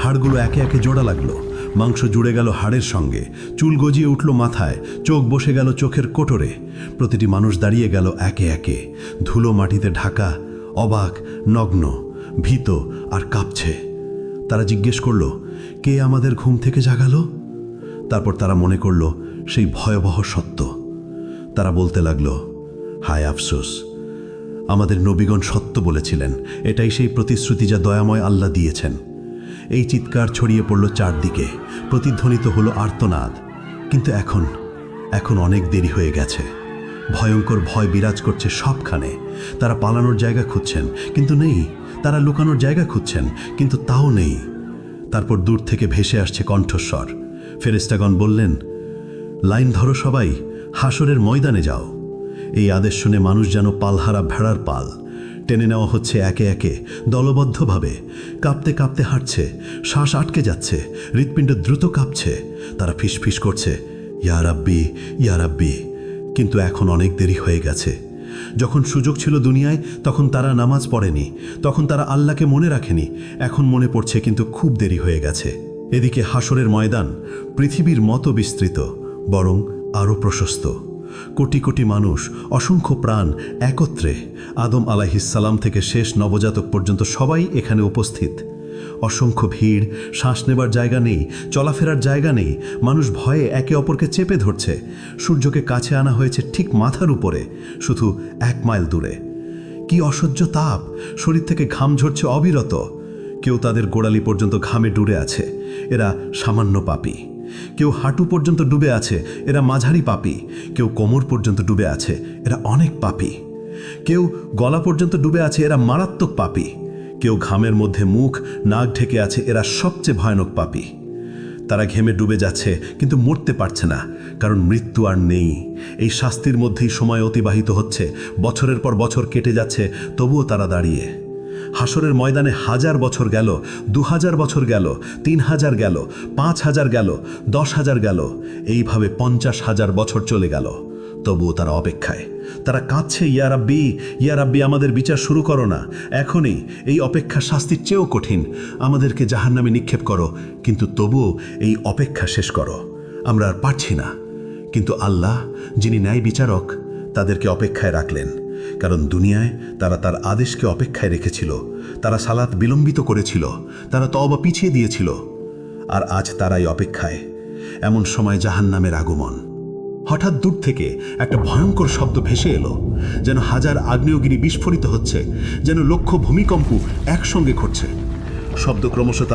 হাড়গুলো একে একে জোড়া লাগলো, মাংস জুড়ে গেল হাড়ের সঙ্গে, চুল গজিয়ে উঠল মাথায়, চোখ বসে গেল চোখের কোটরে। প্রতিটি মানুষ দাঁড়িয়ে গেল একে একে, ধুলো মাটিতে ঢাকা, অবাক, নগ্ন, ভীত আর কাঁপছে। তারা জিজ্ঞেস করল, কে আমাদের ঘুম থেকে জাগালো? তারপর তারা মনে করল সেই ভয়াবহ সত্য। তারা বলতে লাগলো, হায় আফসোস, আমাদের নবীগণ সত্য বলেছিলেন, এটাই সেই প্রতিশ্রুতি যা দয়াময় আল্লাহ দিয়েছেন। এই চিৎকার ছড়িয়ে পড়ল চারদিকে, প্রতিধ্বনিত হলো আর্তনাদ। কিন্তু এখন অনেক দেরি হয়ে গেছে। ভয়ঙ্কর ভয় বিরাজ করছে সবখানে। তারা পালানোর জায়গা খুঁজছেন, কিন্তু নেই। তারা লুকানোর জায়গা খুঁজছেন, কিন্তু তাও নেই। তারপর দূর থেকে ভেসে আসছে কণ্ঠস্বর। ফেরেশতাগণ বললেন, লাইন ধরো সবাই, হাসরের ময়দানে যাও। এই আদেশ শুনে মানুষ যেন পালহারা ভেড়ার পাল। টেনে নেওয়া হচ্ছে একে একে, দলবদ্ধভাবে। কাঁপতে কাঁপতে হাঁটছে, শ্বাস আটকে যাচ্ছে, হৃৎপিণ্ড দ্রুত কাঁপছে। তারা ফিসফিস করছে, ইয়া রাব্বি, ইয়া রাব্বি। কিন্তু এখন অনেক দেরি হয়ে গেছে। যখন সুযোগ ছিল দুনিয়ায়, তখন তারা নামাজ পড়েনি, তখন তারা আল্লাহকে মনে রাখেনি। এখন মনে পড়ছে, কিন্তু খুব দেরি হয়ে গেছে। এদিকে হাসরের ময়দান পৃথিবীর মতো বিস্তৃত, বরং আরও প্রশস্ত। কোটি কোটি মানুষ, অসংখ্য প্রাণ একত্রে। আদম আলাইহিসসালাম থেকে শেষ নবজাতক পর্যন্ত সবাই এখানে উপস্থিত। অসংখ্য ভিড়, শ্বাস নেবার জায়গা নেই, চলাফেরার জায়গা নেই। মানুষ ভয়ে একে অপরকে চেপে ধরছে। সূর্যকে কাছে আনা হয়েছে ঠিক মাথার উপরে, শুধু 1 মাইল দূরে। কি অসহ্য তাপ! শরীর থেকে ঘাম ঝরছে অবিরত। কেউ তাদের গোড়ালি পর্যন্ত ঘামে ডুবে আছে, এরা সামান্য পাপী। কেউ হাঁটু পর্যন্ত ডুবে আছে, এরা মাঝারি পাপী। কেউ কোমর পর্যন্ত ডুবে আছে, এরা অনেক পাপী। কেউ গলা পর্যন্ত ডুবে আছে, এরা মারাত্মক পাপী। কেউ ঘামের মধ্যে মুখ, নাক ঢেকে আছে, এরা সবচেয়ে ভয়ানক পাপী। তারা ঘেমে ডুবে যাচ্ছে, কিন্তু মরতে পারছে না, কারণ মৃত্যু আর নেই। এই শাস্তির মধ্যেই সময় অতিবাহিত হচ্ছে, বছরের পর বছর কেটে যাচ্ছে, তবুও তারা দাঁড়িয়ে। হাসরের ময়দানে 1000 বছর গেল, 2000 বছর গেল, 3000 গেল, 5000 গেল, 10,000 গেল, এইভাবে 50,000 বছর চলে গেল। তবুও তারা অপেক্ষায়। তারা কাঁদছে, ইয়া রাব্বি, ইয়া রাব্বি, আমাদের বিচার শুরু করো না এখনই। এই অপেক্ষা শাস্তির চেয়েও কঠিন। আমাদেরকে জাহান্নামে নিক্ষেপ করো, কিন্তু তবুও এই অপেক্ষা শেষ করো। আমরা আর পারছি না। কিন্তু আল্লাহ, যিনি ন্যায় বিচারক, তাদেরকে অপেক্ষায় রাখলেন। কারণ দুনিয়ায় তারা তার আদেশকে অপেক্ষায় রেখেছিল। তারা সালাত বিলম্বিত করেছিল, তারা তওবা পিছিয়ে দিয়েছিল। আর আজ তারাই অপেক্ষায়। এমন সময় জাহান্নামের আগমন। হঠাৎ দূর থেকে একটা ভয়ঙ্কর শব্দ ভেসে এলো, যেন 1000 আগ্নেয়গিরি বিস্ফোরিত হচ্ছে, যেন লক্ষ ভূমিকম্প একসঙ্গে ঘটছে। শব্দ ক্রমশ